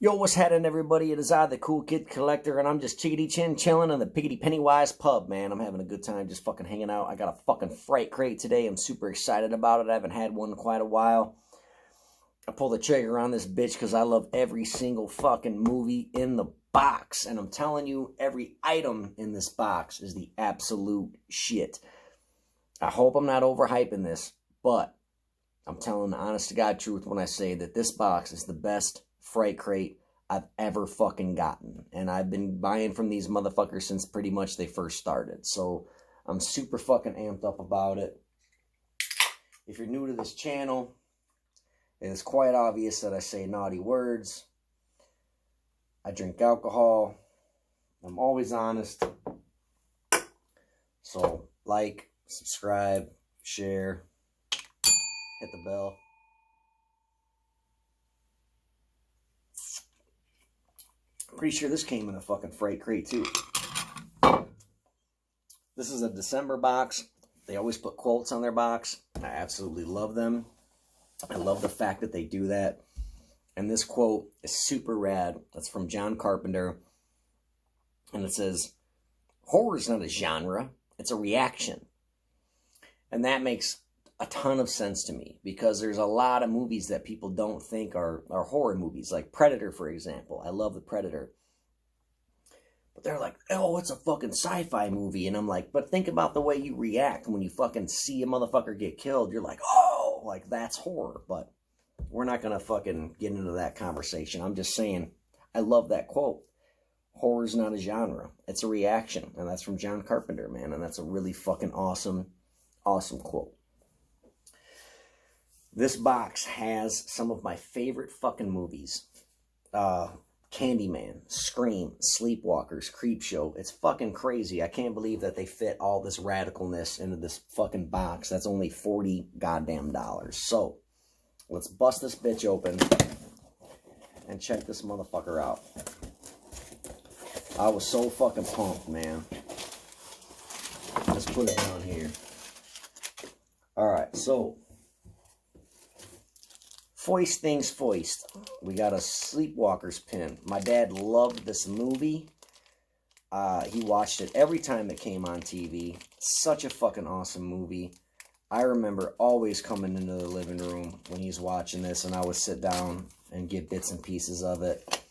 Yo, what's happening, everybody? It is I, the Cool Kid Collector, and I'm just chickadee chin chilling in the Piggity Pennywise pub, man. I'm having a good time just fucking hanging out. I got a fucking Fright crate today. I'm super excited about it. I haven't had one in quite a while. I pulled the trigger on this bitch because I love every single fucking movie in the box. And I'm telling you, every item in this box is the absolute shit. I hope I'm not overhyping this, but I'm telling the honest to God truth when I say that this box is the best Fright crate I've ever fucking gotten. And I've been buying from these motherfuckers since pretty much they first started. So I'm super fucking amped up about it. If you're new to this channel, it is quite obvious that I say naughty words. I drink alcohol. I'm always honest. So like, subscribe, share, hit the bell. I'm pretty sure this came in a fucking Fright crate too. This is a December box. They always put quotes on their box. I absolutely love them. I love the fact that they do that. And this quote is super rad. That's from John Carpenter. And it says, "Horror is not a genre, it's a reaction." And that makes a ton of sense to me, because there's a lot of movies that people don't think are horror movies, like Predator, for example. I love the Predator. But they're like, oh, it's a fucking sci-fi movie. And I'm like, but think about the way you react when you fucking see a motherfucker get killed. You're like, oh, like that's horror. But we're not going to fucking get into that conversation. I'm just saying, I love that quote. Horror's not a genre. It's a reaction. And that's from John Carpenter, man. And that's a really fucking awesome, awesome quote. This box has some of my favorite fucking movies. Candyman, Scream, Sleepwalkers, Creepshow. It's fucking crazy. I can't believe that they fit all this radicalness into this fucking box. That's only $40 goddamn dollars. So, let's bust this bitch open and check this motherfucker out. I was so fucking pumped, man. Let's put it down here. Alright, so foist things foist. We got a Sleepwalkers pin. My dad loved this movie. He watched it every time it came on TV. Such a fucking awesome movie. I remember always coming into the living room when he's watching this, and I would sit down and get bits and pieces of it.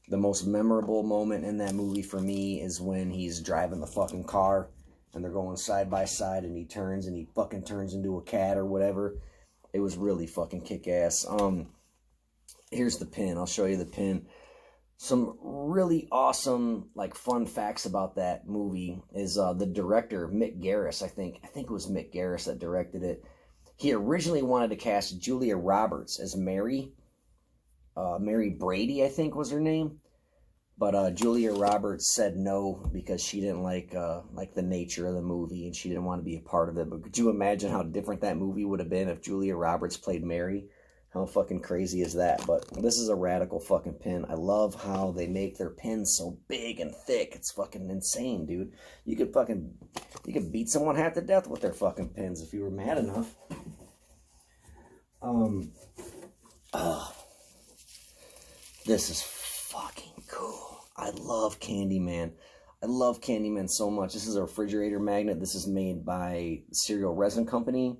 The most memorable moment in that movie for me is when he's driving the fucking car, and they're going side by side, and he turns, and he fucking turns into a cat or whatever. It was really fucking kick-ass. Here's the pin. I'll show you the pin. Some really awesome, like, fun facts about that movie is the director, Mick Garris, I think it was Mick Garris that directed it. He originally wanted to cast Julia Roberts as Mary. Mary Brady, I think was her name. But Julia Roberts said no because she didn't like the nature of the movie, and she didn't want to be a part of it. But could you imagine how different that movie would have been if Julia Roberts played Mary? How fucking crazy is that? But this is a radical fucking pin. I love how they make their pins so big and thick. It's fucking insane, dude. You could beat someone half to death with their fucking pins if you were mad enough. This is fucking cool. I love Candyman. I love Candyman so much. This is a refrigerator magnet. This is made by Cereal Resin Company.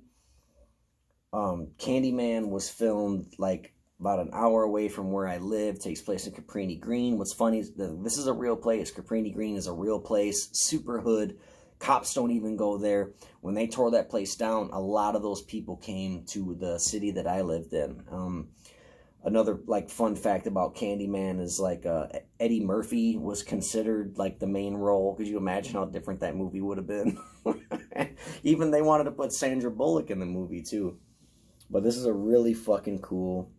Candyman was filmed like about an hour away from where I live. Takes place in Cabrini Green. What's funny is this is a real place. Cabrini Green is a real place. Super hood. Cops don't even go there. When they tore that place down, a lot of those people came to the city that I lived in. Another, like, fun fact about Candyman is, like, Eddie Murphy was considered, like, the main role. Could you imagine how different that movie would have been? Even they wanted to put Sandra Bullock in the movie, too. But this is a really fucking cool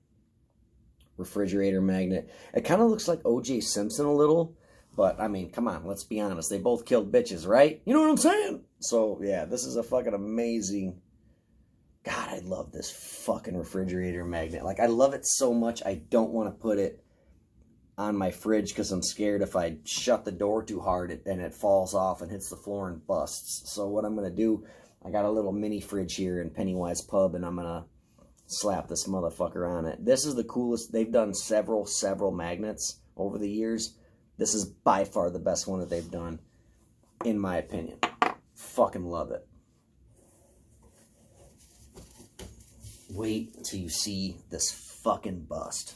refrigerator magnet. It kind of looks like O.J. Simpson a little. But, I mean, come on, let's be honest. They both killed bitches, right? You know what I'm saying? So, yeah, this is a fucking amazing... God, I love this fucking refrigerator magnet. Like, I love it so much, I don't want to put it on my fridge because I'm scared if I shut the door too hard and it falls off and hits the floor and busts. So what I'm going to do, I got a little mini fridge here in Pennywise Pub, and I'm going to slap this motherfucker on it. This is the coolest. They've done several magnets over the years. This is by far the best one that they've done, in my opinion. Fucking love it. Wait until you see this fucking bust.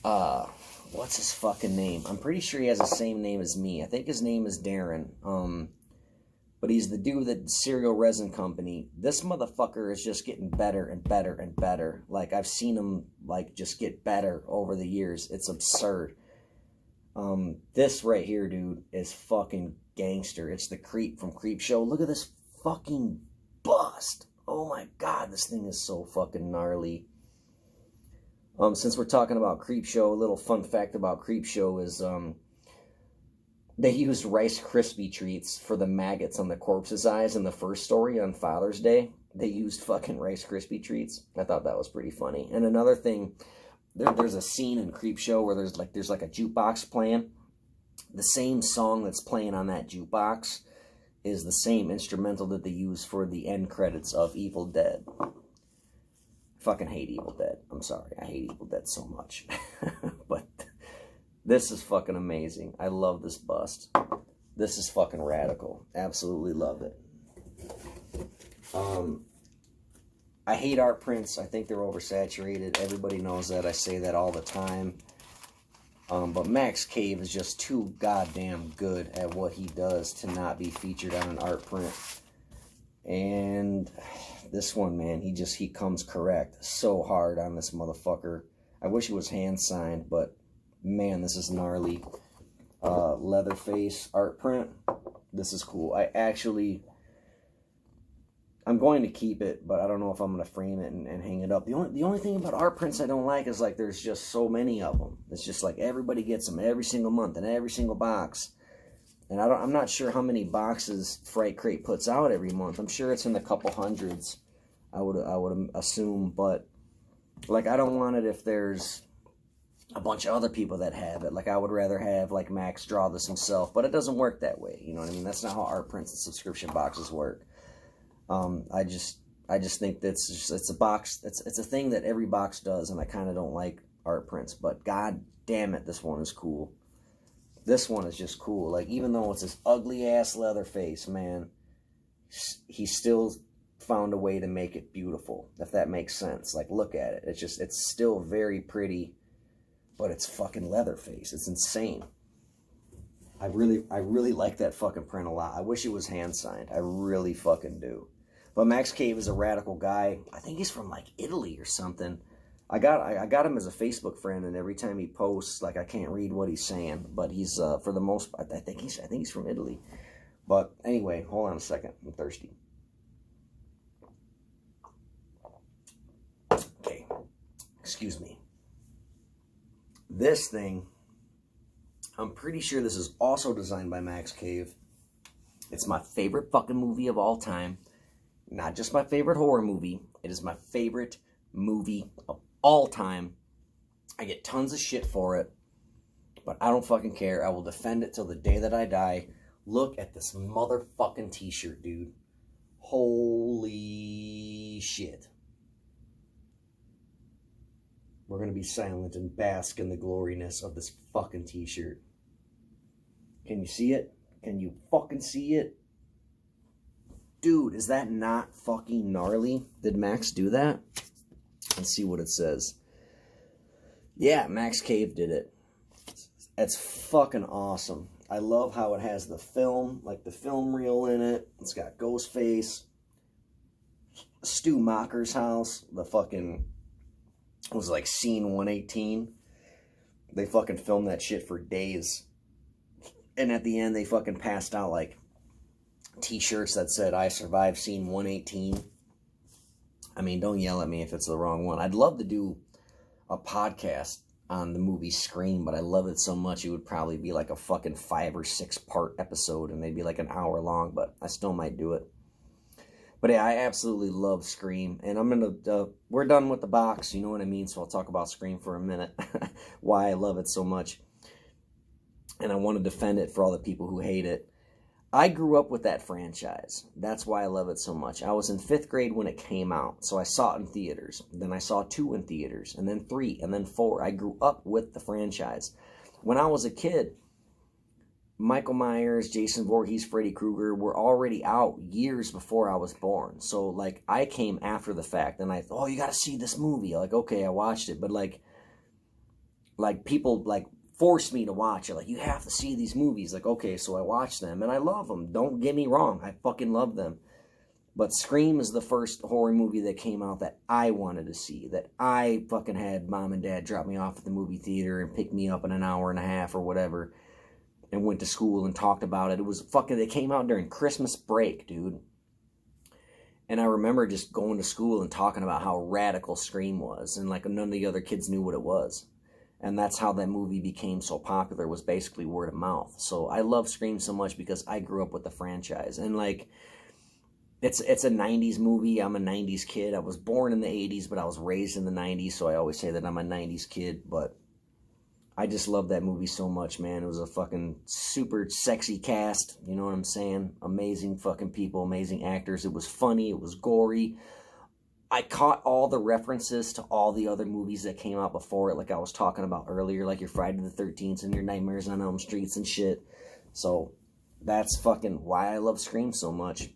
What's his fucking name? I'm pretty sure he has the same name as me. I think his name is Darren. But he's the dude that Serial Resin Company. This motherfucker is just getting better and better and better. Like, I've seen him, like, just get better over the years. It's absurd. This right here, dude, is fucking gangster. It's the Creep from Creepshow. Look at this fucking bust. Oh my god, this thing is so fucking gnarly. Since we're talking about Creepshow, a little fun fact about Creepshow is, they used Rice Krispie treats for the maggots on the corpse's eyes in the first story on Father's Day. They used fucking Rice Krispie treats. I thought that was pretty funny. And another thing, there's a scene in Creepshow where there's like a jukebox playing. The same song that's playing on that jukebox is the same instrumental that they use for the end credits of Evil Dead. Fucking hate Evil Dead. I'm sorry. I hate Evil Dead so much. But this is fucking amazing. I love this bust. This is fucking radical. Absolutely love it. I hate art prints. I think they're oversaturated. Everybody knows that. I say that all the time. But Max Cave is just too goddamn good at what he does to not be featured on an art print. And this one, man, he comes correct so hard on this motherfucker. I wish it was hand signed, but man, this is gnarly. Leatherface art print. This is cool. I'm going to keep it, but I don't know if I'm going to frame it and hang it up. The only thing about art prints I don't like is, like, there's just so many of them. It's just like everybody gets them every single month in every single box. And I'm not sure how many boxes Fright Crate puts out every month. I'm sure it's in the couple hundreds, I would assume. But, like, I don't want it if there's a bunch of other people that have it. Like, I would rather have, like, Max draw this himself. But it doesn't work that way. You know what I mean? That's not how art prints and subscription boxes work. I just think that's it's a box. It's a thing that every box does, and I kind of don't like art prints. But god damn it, this one is cool. This one is just cool. Like, even though it's this ugly ass Leatherface, man, he still found a way to make it beautiful. If that makes sense. Like, look at it. It's still very pretty, but it's fucking Leatherface. It's insane. I really like that fucking print a lot. I wish it was hand signed. I really fucking do. But Max Cave is a radical guy. I think he's from, like, Italy or something. I got him as a Facebook friend, and every time he posts, like, I can't read what he's saying. But he's for the most part, I think he's from Italy. But anyway, hold on a second. I'm thirsty. Okay, excuse me. This thing, I'm pretty sure this is also designed by Max Cave. It's my favorite fucking movie of all time. Not just my favorite horror movie. It is my favorite movie of all time. I get tons of shit for it, but I don't fucking care. I will defend it till the day that I die. Look at this motherfucking t-shirt, dude. Holy shit. We're going to be silent and bask in the gloriness of this fucking t-shirt. Can you see it? Can you fucking see it? Dude, is that not fucking gnarly? Did Max do that? Let's see what it says. Yeah, Max Cave did it. It's fucking awesome. I love how it has the film, like the film reel in it. It's got Ghostface. Stu Macher's house. The fucking... It was like scene 118. They fucking filmed that shit for days. And at the end, they fucking passed out, like, t-shirts that said, I survived scene 118. I mean, don't yell at me if it's the wrong one. I'd love to do a podcast on the movie Scream, but I love it so much it would probably be like a fucking 5 or 6 part episode, and they'd be like an hour long, but I still might do it. But yeah, I absolutely love Scream, and I'm gonna, we're done with the box, you know what I mean, so I'll talk about Scream for a minute, why I love it so much, and I want to defend it for all the people who hate it. I grew up with that franchise. That's why I love it so much. I was in 5th grade when it came out, so I saw it in theaters. Then I saw 2 in theaters, and then 3, and then 4. I grew up with the franchise. When I was a kid, Michael Myers, Jason Voorhees, Freddy Krueger were already out years before I was born. So, like, I came after the fact, and I thought, oh, you got to see this movie. Like, okay, I watched it, but, like people, like, forced me to watch it. Like, you have to see these movies. Like, okay, so I watched them, and I love them. Don't get me wrong. I fucking love them. But Scream is the first horror movie that came out that I wanted to see. That I fucking had mom and dad drop me off at the movie theater and pick me up in an hour and a half or whatever and went to school and talked about it. It was fucking, they came out during Christmas break, dude. And I remember just going to school and talking about how radical Scream was. And, like, none of the other kids knew what it was. And that's how that movie became so popular, was basically word of mouth. So I love Scream so much because I grew up with the franchise. And, like, it's a 90s movie. I'm a 90s kid. I was born in the 80s, but I was raised in the 90s. So I always say that I'm a 90s kid. But I just love that movie so much, man. It was a fucking super sexy cast. You know what I'm saying? Amazing fucking people, amazing actors. It was funny. It was gory. I caught all the references to all the other movies that came out before it, like I was talking about earlier, like your Friday the 13th and your Nightmares on Elm Streets and shit. So that's fucking why I love Scream so much.